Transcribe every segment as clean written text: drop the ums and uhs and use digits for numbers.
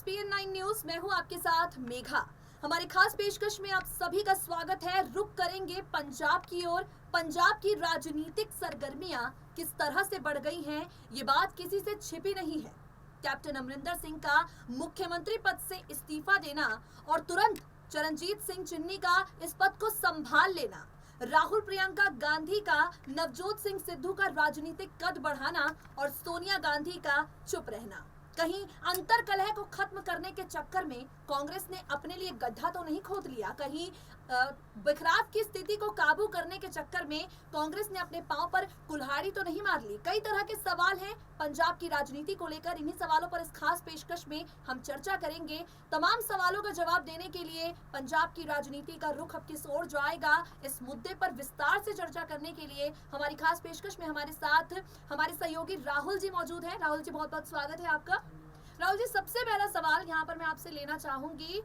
PN9 news, मैं हूं आपके साथ मेघा। हमारी खास पेशकश में आप सभी का स्वागत है। रुक करेंगे पंजाब की ओर। पंजाब की राजनीतिक सरगर्मियां किस तरह से बढ़ गई हैं, ये बात किसी से छिपी नहीं है। कैप्टन अमरिंदर सिंह का मुख्यमंत्री पद से इस्तीफा देना और तुरंत चरणजीत सिंह चन्नी का इस पद को संभाल लेना, राहुल प्रियंका गांधी का नवजोत सिंह सिद्धू का राजनीतिक कद बढ़ाना और सोनिया गांधी का चुप रहना, कहीं अंतर कलह को खत्म करने के चक्कर में कांग्रेस ने अपने लिए गड्ढा तो नहीं खोद लिया, कहीं बिखराव की स्थिति को काबू करने के चक्कर में कांग्रेस ने अपने पांव पर कुल्हाड़ी तो नहीं मार ली। कई तरह के सवाल हैं पंजाब की राजनीति को लेकर। इन्हीं सवालों पर इस खास पेशकश में हम चर्चा करेंगे। तमाम सवालों का जवाब देने के लिए पंजाब की राजनीति का रुख अब किस ओर जाएगा, इस मुद्दे पर विस्तार से चर्चा करने के लिए हमारी खास पेशकश में हमारे साथ हमारे सहयोगी राहुल जी मौजूद हैं। राहुल जी, बहुत बहुत स्वागत है आपका। राहुल जी, सबसे पहला सवाल यहाँ पर मैं आपसे लेना चाहूंगी,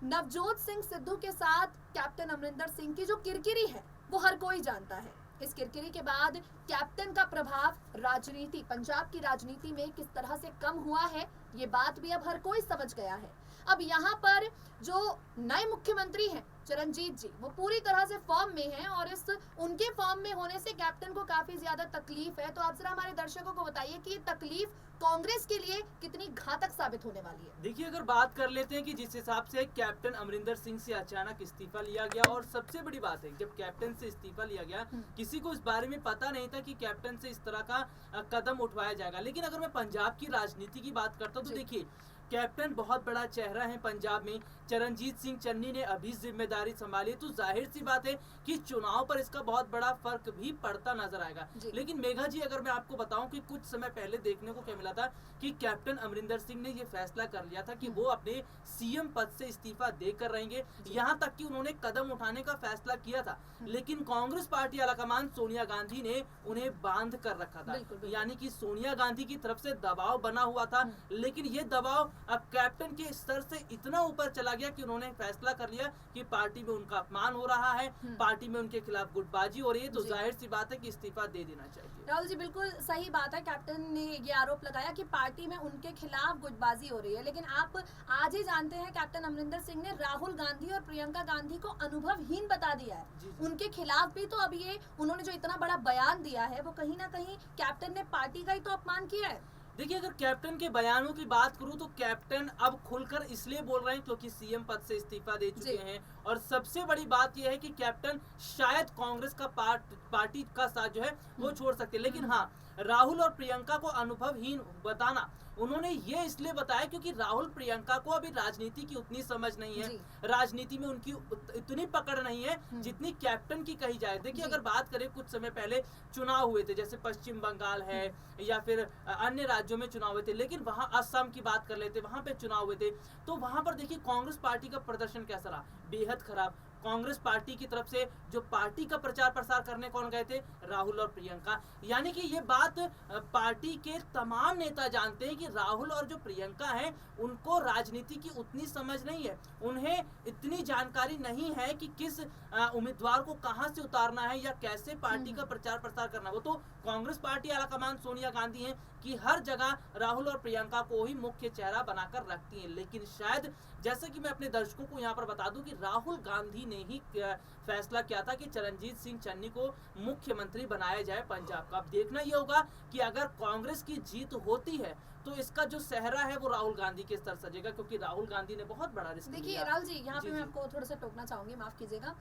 नवजोत सिंह सिद्धू के साथ कैप्टन अमरिंदर सिंह की जो किरकिरी है वो हर कोई जानता है। इस किरकिरी के बाद कैप्टन का प्रभाव राजनीति, पंजाब की राजनीति में किस तरह से कम हुआ है, ये बात भी अब हर कोई समझ गया है। अब यहाँ पर जो नए मुख्यमंत्री हैं चरणजीत जी, वो पूरी तरह से फॉर्म में हैं और इस उनके फॉर्म में होने से कैप्टन को काफी ज्यादा तकलीफ है। तो आप जरा हमारे दर्शकों को बताइए कि ये तकलीफ कांग्रेस के लिए कितनी घातक साबित होने वाली है। देखिए, अगर बात कर लेते हैं कि जिस हिसाब से कैप्टन अमरिंदर सिंह से अचानक इस्तीफा लिया गया, और सबसे बड़ी बात है जब कैप्टन से इस्तीफा लिया गया किसी को इस बारे में पता नहीं था कि कैप्टन से इस तरह का कदम उठवाया जाएगा। लेकिन अगर मैं पंजाब की राजनीति की बात करता हूँ तो देखिए, कैप्टन बहुत बड़ा चेहरा है पंजाब में। चरणजीत सिंह चन्नी ने अभी जिम्मेदारी संभाली, तो जाहिर सी बात है कि चुनाव पर इसका बहुत बड़ा फर्क भी पड़ता नजर आएगा। लेकिन मेघा जी, अगर मैं आपको बताऊं कि कुछ समय पहले देखने को क्या मिला था कि कैप्टन अमरिंदर सिंह ने ये फैसला कर लिया था कि वो अपने सीएम पद से इस्तीफा देकर रहेंगे। यहाँ तक कि उन्होंने कदम उठाने का फैसला किया था, लेकिन कांग्रेस पार्टी आलाकमान सोनिया गांधी ने उन्हें बांध कर रखा था। यानी कि सोनिया गांधी की तरफ से दबाव बना हुआ था, लेकिन ये दबाव अब कैप्टन के स्तर से इतना ऊपर चला गया कि उन्होंने फैसला कर लिया कि पार्टी में उनका अपमान हो रहा है, पार्टी में उनके खिलाफ गुटबाजी हो रही है, तो जाहिर सी बात है कि इस्तीफा दे देना चाहिए। राहुल जी, बिल्कुल सही बात है। कैप्टन ने ये आरोप लगाया कि पार्टी में उनके खिलाफ गुटबाजी हो रही है, लेकिन आप आज ही जानते हैं कैप्टन अमरिंदर सिंह ने राहुल गांधी और प्रियंका गांधी को अनुभवहीन बता दिया है। उनके खिलाफ भी तो अब ये उन्होंने जो इतना बड़ा बयान दिया है वो कहीं ना कहीं कैप्टन ने पार्टी का ही तो अपमान किया है। देखिए, अगर कैप्टन के बयानों की बात करूं तो कैप्टन अब खुलकर इसलिए बोल रहे हैं क्योंकि सीएम पद से इस्तीफा दे चुके हैं, और सबसे बड़ी बात यह है कि कैप्टन शायद कांग्रेस का पार्टी का साथ जो है वो छोड़ सकते हैं। लेकिन हाँ, राहुल और प्रियंका को अनुभवहीन बताना उन्होंने ये इसलिए बताया क्योंकि राहुल प्रियंका को अभी राजनीति की उतनी समझ नहीं है, राजनीति में उनकी इतनी पकड़ नहीं है जितनी कैप्टन की कही जाए। देखिए, अगर बात करें कुछ समय पहले चुनाव हुए थे, जैसे पश्चिम बंगाल है या फिर अन्य राज्यों में चुनाव हुए थे, लेकिन वहां असम की बात कर लेते, वहां पे चुनाव हुए थे, तो वहां पर देखिए कांग्रेस पार्टी का प्रदर्शन कैसा रहा, बेहद खराब। कांग्रेस पार्टी की तरफ से जो पार्टी का प्रचार प्रसार करने कौन गए थे? राहुल और प्रियंका। यानी कि ये बात पार्टी के तमाम नेता जानते हैं कि राहुल और जो प्रियंका हैं उनको राजनीति की उतनी समझ नहीं है, उन्हें इतनी जानकारी नहीं है कि किस उम्मीदवार को कहां से उतारना है या कैसे पार्टी का प्रचार प्रसार करना। वो तो कांग्रेस पार्टी आलाकमान सोनिया गांधी हैं कि हर जगह राहुल और प्रियंका को ही मुख्य चेहरा बनाकर रखती हैं। लेकिन शायद जैसे कि मैं अपने दर्शकों को यहाँ पर बता दूं कि राहुल गांधी ने ही फैसला किया था कि चरणजीत सिंह चन्नी को मुख्यमंत्री बनाया जाए पंजाब का। अब देखना यह होगा कि अगर कांग्रेस की जीत होती है तो इसका जो सहरा है वो राहुल गांधी के स्तर सजेगा, क्योंकि राहुल गांधी ने बहुत बड़ा रिस्क लिया। देखिए राहुल जी, यहाँ पे मैं आपको थोड़ा सा टोकना चाहूंगी, माफ कीजिएगा।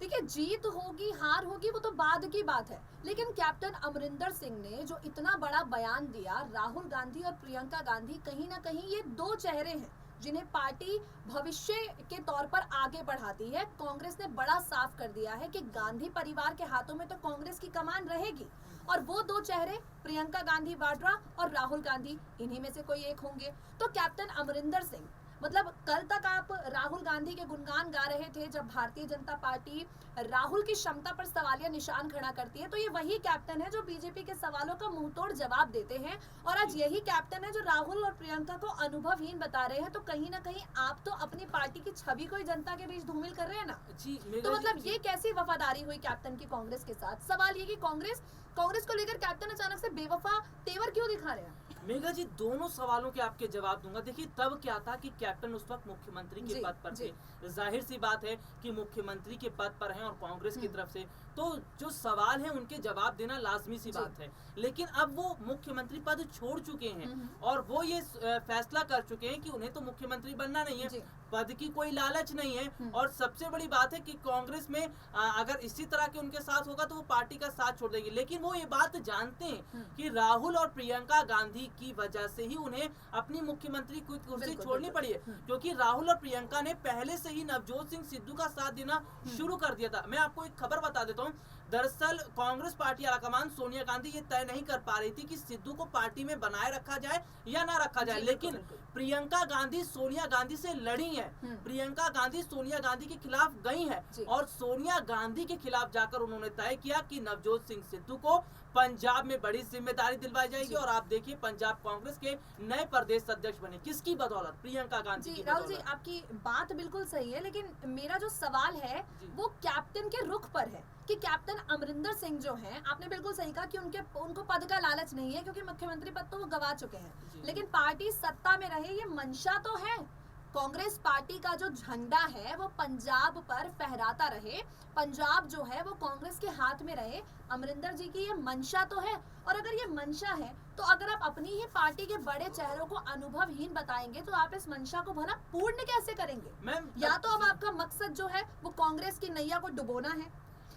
देखिए, जीत होगी हार होगी वो तो बाद की बात है, लेकिन कैप्टन अमरिंदर सिंह ने जो इतना बड़ा बयान दिया, राहुल गांधी और प्रियंका गांधी कहीं ना कहीं ये दो चेहरे हैं जिन्हें पार्टी भविष्य के तौर पर आगे बढ़ाती है। कांग्रेस ने बड़ा साफ कर दिया है कि गांधी परिवार के हाथों में तो कांग्रेस की कमान रहेगी, और वो दो चेहरे प्रियंका गांधी वाड्रा और राहुल गांधी, इन्हीं में से कोई एक होंगे। तो कैप्टन अमरिंदर सिंह, मतलब कल तक आप राहुल गांधी के गुणगान गा रहे थे जब भारतीय जनता पार्टी राहुल की क्षमता पर सवालिया निशान खड़ा करती है, तो ये वही कैप्टन है जो बीजेपी के सवालों का मुंहतोड़ जवाब देते हैं, और आज यही कैप्टन है जो राहुल और प्रियंका को अनुभवहीन बता रहे हैं। तो कहीं ना कहीं आप तो अपनी पार्टी की छवि को ही जनता के बीच धूमिल कर रहे हैं ना। जी तो मतलब ये कैसी वफादारी हुई कैप्टन की कांग्रेस के साथ? सवाल ये कि कांग्रेस को लेकर कैप्टन अचानक से बेवफा तेवर क्यों दिखा रहे हैं? मेघा जी, दोनों सवालों के आपके जवाब दूंगा। देखिए, तब क्या था कि कैप्टन उस वक्त मुख्यमंत्री के पद पर थे। जाहिर सी बात है कि मुख्यमंत्री के पद पर हैं और कांग्रेस की तरफ से तो जो सवाल है उनके जवाब देना लाजमी सी बात है। लेकिन अब वो मुख्यमंत्री पद छोड़ चुके हैं और वो ये फैसला कर चुके हैं कि उन्हें तो मुख्यमंत्री बनना नहीं है, पद की कोई लालच नहीं है। और सबसे बड़ी बात है कि कांग्रेस में अगर इसी तरह के उनके साथ होगा तो वो पार्टी का साथ छोड़ देगी। लेकिन वो ये बात जानते हैं कि राहुल और प्रियंका गांधी की वजह से ही उन्हें अपनी मुख्यमंत्री की कुर्सी छोड़नी पड़ी है, क्योंकि राहुल और प्रियंका ने पहले से ही नवजोत सिंह सिद्धू का साथ देना शुरू कर दिया था। मैं आपको एक खबर बता देता हूँ। दरअसल कांग्रेस पार्टी आलाकमान सोनिया गांधी ये तय नहीं कर पा रही थी कि सिद्धू को पार्टी में बनाए रखा जाए या ना रखा जाए, लेकिन प्रियंका गांधी सोनिया गांधी से लड़ी है। प्रियंका गांधी सोनिया गांधी के खिलाफ गई है और सोनिया गांधी के खिलाफ जाकर उन्होंने तय किया कि नवजोत सिंह सिद्धू को पंजाब में बड़ी जिम्मेदारी दिलवाई जाएगी। और आप देखिए, पंजाब कांग्रेस के नए प्रदेश अध्यक्ष बने, किसकी बदौलत? प्रियंका गांधी की राहुल जी, आपकी बात बिल्कुल सही है, लेकिन मेरा जो सवाल है वो कैप्टन के रुख पर है कि कैप्टन अमरिंदर सिंह जो हैं, आपने बिल्कुल सही कहा कि उनको पद का लालच नहीं है, क्योंकि मुख्यमंत्री पद तो वो गवा चुके हैं। लेकिन पार्टी सत्ता में रहे, ये मंशा तो है। कांग्रेस पार्टी का जो झंडा है वो पंजाब पर फहराता रहे, पंजाब जो है वो कांग्रेस के हाथ में रहे, अमरिंदर जी की ये मंशा तो है। और अगर ये मंशा है तो अगर आप अपनी ही पार्टी के बड़े चेहरों को अनुभवहीन बताएंगे तो आप इस मंशा को भला पूर्ण कैसे करेंगे? या तो अब आपका मकसद जो है वो कांग्रेस की नैया को डुबोना है,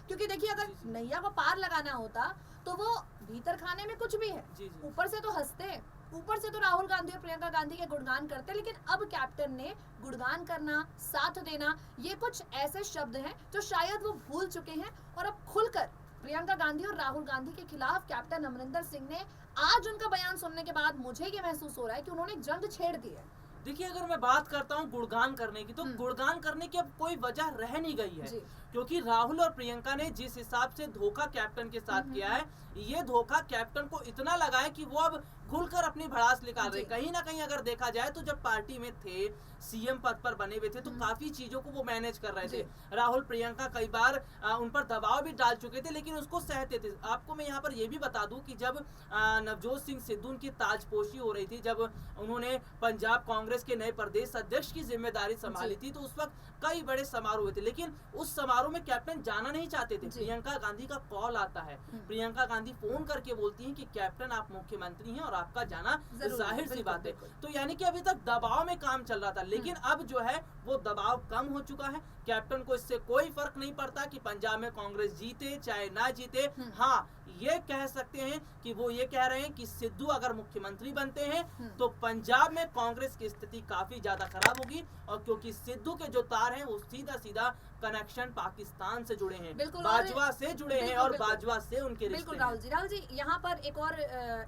क्योंकि देखिए अगर नैया को पार लगाना होता तो वो भीतर खाने में कुछ भी है, ऊपर से तो हंसते, ऊपर से तो राहुल गांधी और प्रियंका गांधी के गुणगान करते। लेकिन अब कैप्टन ने गुणगान करना, साथ देना, ये कुछ ऐसे शब्द हैं जो शायद वो भूल चुके हैं। और अब खुलकर प्रियंका गांधी और राहुल गांधी के खिलाफ कैप्टन अमरिंदर सिंह ने आज उनका बयान सुनने के बाद मुझे ये महसूस हो रहा है कि उन्होंने जंग छेड़ दी है। देखिए, अगर मैं बात करता हूँ गुणगान करने की, तो गुणगान करने की अब कोई वजह रह नहीं गई है, क्योंकि राहुल और प्रियंका ने जिस हिसाब से धोखा कैप्टन के साथ किया है, ये धोखा कैप्टन को इतना लगा है कि वो अब खुलकर अपनी भड़ास निकाल रहे। कहीं ना कहीं अगर देखा जाए तो जब पार्टी में थे, सीएम पद पर बने हुए थे, तो काफी चीजों को वो मैनेज कर रहे थे। राहुल प्रियंका कई बार उन पर दबाव भी डाल चुके थे, लेकिन उसको सहते थे। आपको मैं यहाँ पर ये भी बता दूं कि जब नवजोत सिंह सिद्धू उनकी ताजपोशी हो रही थी, जब उन्होंने पंजाब कांग्रेस के नए प्रदेश अध्यक्ष की जिम्मेदारी संभाली थी, तो उस वक्त कई बड़े समारोह हुए थे, लेकिन उस समारोह में कैप्टन जाना नहीं चाहते थे। प्रियंका गांधी का कॉल आता है, प्रियंका गांधी फोन करके बोलती हैं कि कैप्टन आप मुख्यमंत्री हैं और आपका जाना जाहिर सी बात है। तो यानी कि अभी तक दबाव में काम चल रहा था, लेकिन अब जो है वो दबाव कम हो चुका है। कैप्टन को इससे कोई फर्क नहीं पड़ता कि पंजाब में कांग्रेस जीते चाहे ना जीते। हाँ, ये कह सकते हैं कि वो ये कह रहे हैं कि सिद्धू अगर मुख्यमंत्री बनते हैं तो पंजाब में कांग्रेस की स्थिति काफी ज्यादा खराब होगी, और क्योंकि सिद्धू के जो तार हैं वो सीधा सीधा कनेक्शन पाकिस्तान से जुड़े हैं, बाजवा से जुड़े हैं और बाजवा से उनके रिश्ते। बिल्कुल राहुल जी, यहाँ पर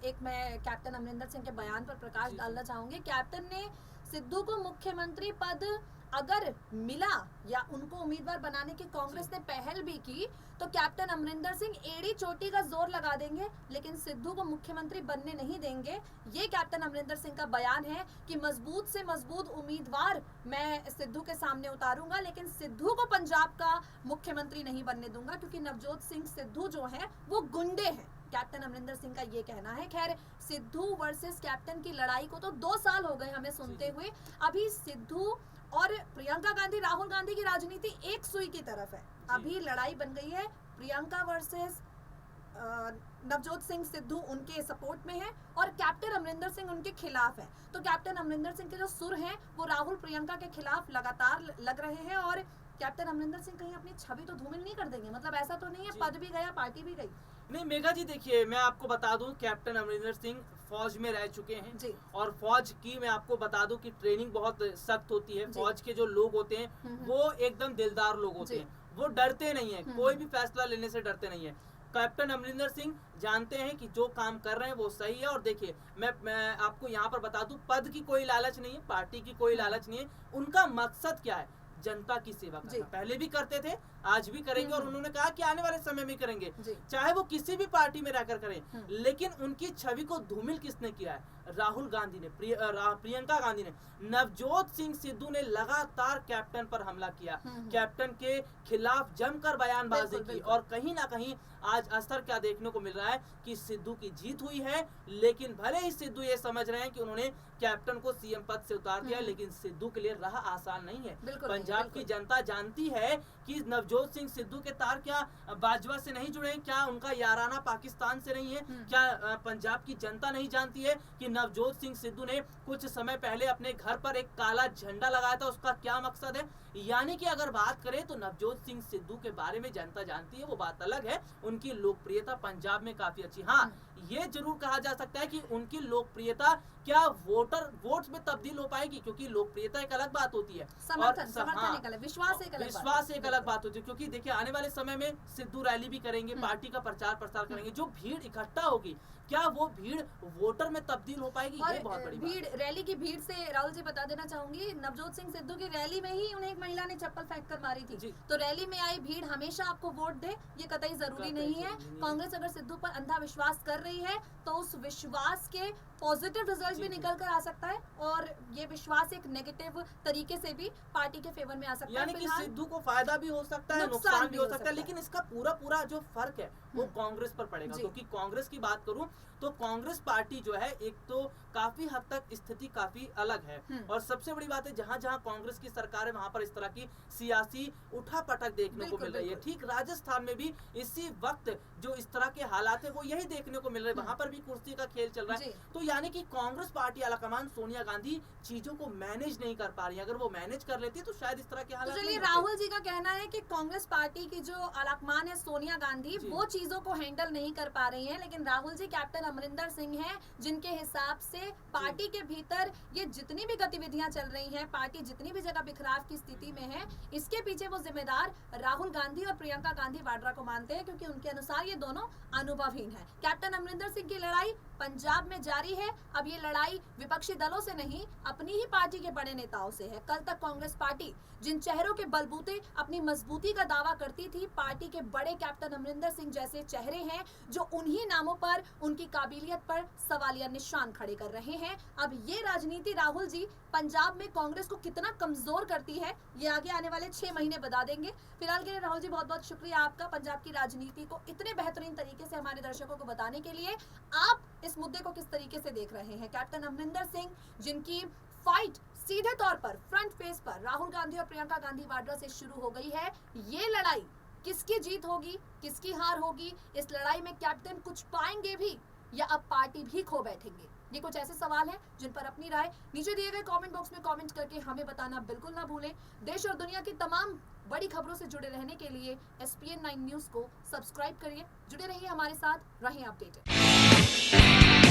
एक मैं कैप्टन अमरिंदर सिंह के बयान पर प्रकाश डालना चाहूंगी। कैप्टन ने सिद्धू को मुख्यमंत्री पद अगर मिला या उनको उम्मीदवार बनाने की कांग्रेस ने पहल भी की तो कैप्टन अमरिंदर सिंह एड़ी चोटी का जोर लगा देंगे, लेकिन सिद्धू को मुख्यमंत्री बनने नहीं देंगे। ये कैप्टन अमरिंदर सिंह का बयान है कि मजबूत से मजबूत उम्मीदवार मैं सिद्धू के सामने उतारूंगा, लेकिन सिद्धू को पंजाब का मुख्यमंत्री नहीं बनने दूंगा, क्योंकि नवजोत सिंह सिद्धू जो है वो गुंडे हैं। कैप्टन अमरिंदर सिंह का ये कहना है। खैर, सिद्धू वर्सेस कैप्टन की लड़ाई को तो 2 साल हो गए हमें सुनते हुए। अभी सिद्धू और प्रियंका गांधी, राहुल गांधी की राजनीति एक सुई की तरफ है। अभी लड़ाई बन गई है, प्रियंका वर्सेस नवजोत सिंह सिद्धू उनके सपोर्ट में है और कैप्टन अमरिंदर सिंह उनके खिलाफ है। तो कैप्टन अमरिंदर सिंह के जो सुर हैं वो राहुल प्रियंका के खिलाफ लगातार लग रहे हैं, और कैप्टन अमरिंदर सिंह कहीं अपनी छवि तो धूमिल नहीं कर देंगे? मतलब ऐसा तो नहीं है पद भी गया, पार्टी भी गई। नहीं मेघा जी, देखिए मैं आपको बता दूं, कैप्टन अमरिंदर सिंह फौज में रह चुके हैं जी। और फौज की मैं आपको बता दूं कि ट्रेनिंग बहुत सख्त होती है। फौज के जो लोग होते हैं वो एकदम दिलदार लोग होते हैं, वो डरते नहीं है, कोई भी फैसला लेने से डरते नहीं है। कैप्टन अमरिंदर सिंह जानते हैं कि जो काम कर रहे हैं वो सही है। और देखिए मैं आपको यहाँ पर बता दूं, पद की कोई लालच नहीं है, पार्टी की कोई लालच नहीं है। उनका मकसद क्या है? जनता की सेवा करना। पहले भी करते थे, आज भी करेंगे, और उन्होंने कहा कि आने वाले समय में करेंगे, चाहे वो किसी भी पार्टी में रहकर करें। लेकिन उनकी छवि को धूमिल किसने किया है? राहुल गांधी ने, प्रियंका गांधी ने। नवजोत सिंह सिद्धू ने लगातार कैप्टन पर हमला किया, कैप्टन के खिलाफ जमकर बयानबाजी की, और कहीं ना कहीं आज असर क्या देखने को मिल रहा है कि सिद्धू की जीत हुई है। लेकिन भले ही सिद्धू ये समझ रहे हैं कि उन्होंने कैप्टन को सीएम पद से उतार दिया, लेकिन सिद्धू के लिए राह आसान नहीं है। पंजाब की जनता जानती है कि नवजोत सिंह सिद्धू के तार क्या बाजवा से नहीं जुड़े, क्या उनका याराना पाकिस्तान से नहीं है? क्या पंजाब की जनता नहीं जानती है कि नवजोत सिंह सिद्धू ने कुछ समय पहले अपने घर पर एक काला झंडा लगाया था, उसका क्या मकसद है? यानी कि अगर बात करें तो नवजोत सिंह सिद्धू के बारे में जनता जानती है, वो बात अलग है। उनकी लोकप्रियता पंजाब में काफी अच्छी। हाँ, ये जरूर कहा जा सकता है कि उनकी लोकप्रियता क्या वोट्स में तब्दील हो पाएगी, क्योंकि लोकप्रियता एक अलग बात होती है, समर्थन विश्वास एक अलग बात होती है। क्योंकि देखिए आने वाले समय में सिद्धू रैली भी करेंगे, पार्टी का प्रचार प्रसार करेंगे, जो भीड़ इकट्ठा होगी, क्या वो भीड़ वोटर में तब्दील हो पाएगी? ये बहुत बड़ी भीड़, रैली की भीड़ से राहुल जी बता देना चाहूंगी, नवजोत सिंह सिद्धू की रैली में ही उन्हें एक महिला ने चप्पल फेंक कर मारी थी। तो रैली में आई भीड़ हमेशा आपको वोट दे, ये कतई जरूरी नहीं है। कांग्रेस अगर सिद्धू पर अंधा विश्वास कर रही है तो उस विश्वास के पॉजिटिव रिजल्ट भी निकल कर आ सकता है, और ये विश्वास एक नेगेटिव तरीके से भी पार्टी के फेवर में आ सकता है। यानी कि सिद्धू को फायदा भी हो सकता है, नुकसान भी हो सकता है। लेकिन इसका पूरा जो फर्क है वो कांग्रेस पर पड़ेगा। क्योंकि कांग्रेस की बात करूं तो कांग्रेस पार्टी जो है, एक तो काफी हद तक स्थिति काफी अलग है, और सबसे बड़ी बात है जहां जहां कांग्रेस की सरकार है वहां पर इस तरह की सियासी उठापटक देखने को मिल रही है। ठीक राजस्थान में भी इसी वक्त जो इस तरह के हालात है वो यही देखने को मिल रहे हैं, वहां पर भी कुर्सी का खेल चल रहा है। तो यानी कि कांग्रेस पार्टी आलाकमान सोनिया गांधी चीजों को मैनेज नहीं कर पा रही है। अगर वो मैनेज कर लेती तो शायद इस तरह के हालात चलिए, राहुल जी का कहना है कि कांग्रेस पार्टी की जो आलाकमान है सोनिया गांधी, वो चीजों को हैंडल नहीं कर पा रही है। लेकिन राहुल जी कैप्टन अमरिंदर सिंह हैं, जिनके हिसाब से पार्टी के भीतर ये जितनी भी गतिविधियां चल रही हैं, पार्टी जितनी भी जगह बिखराव की स्थिति में है, इसके पीछे वो जिम्मेदार राहुल गांधी और प्रियंका गांधी वाड्रा को मानते हैं, क्योंकि उनके अनुसार ये दोनों अनुभवहीन है। कैप्टन अमरिंदर सिंह की लड़ाई पंजाब में जारी है। अब ये लड़ाई विपक्षी दलों से नहीं, अपनी ही पार्टी के बड़े नेताओं से है। कल तक कांग्रेस पार्टी जिन चेहरों के बलबूते अपनी मजबूती का दावा करती थी, पार्टी के बड़े कैप्टन अमरिंदर सिंह जैसे चेहरे हैं जो उन्हीं नामों पर, उनकी काबिलियत पर सवालिया निशान खड़े कर रहे हैं। अब ये राजनीति राहुल जी पंजाब में कांग्रेस को कितना कमजोर करती है, ये आगे आने वाले 6 महीने बता देंगे। फिलहाल के लिए राहुल जी बहुत बहुत शुक्रिया आपका, पंजाब की राजनीति को इतने बेहतरीन तरीके से हमारे दर्शकों को बताने के लिए। आप इस मुद्दे को किस तरीके से देख रहे हैं? कैप्टन अमरिंदर सिंह जिनकी फाइट सीधे तौर पर फ्रंट फेस पर राहुल गांधी और प्रियंका गांधी वाड्रा से शुरू हो गई है, ये लड़ाई किसकी जीत होगी, किसकी हार होगी? इस लड़ाई में कैप्टन कुछ पाएंगे भी या अब पार्टी भी खो बैठेंगे? ये कुछ ऐसे सवाल हैं जिन पर अपनी राय नीचे दिए गए कमेंट बॉक्स में कमेंट करके हमें बताना बिल्कुल ना भूलें। देश और दुनिया की तमाम बड़ी खबरों से जुड़े रहने के लिए SPN9 न्यूज को सब्सक्राइब करिए, जुड़े रहिए हमारे साथ, रहें अपडेटेड।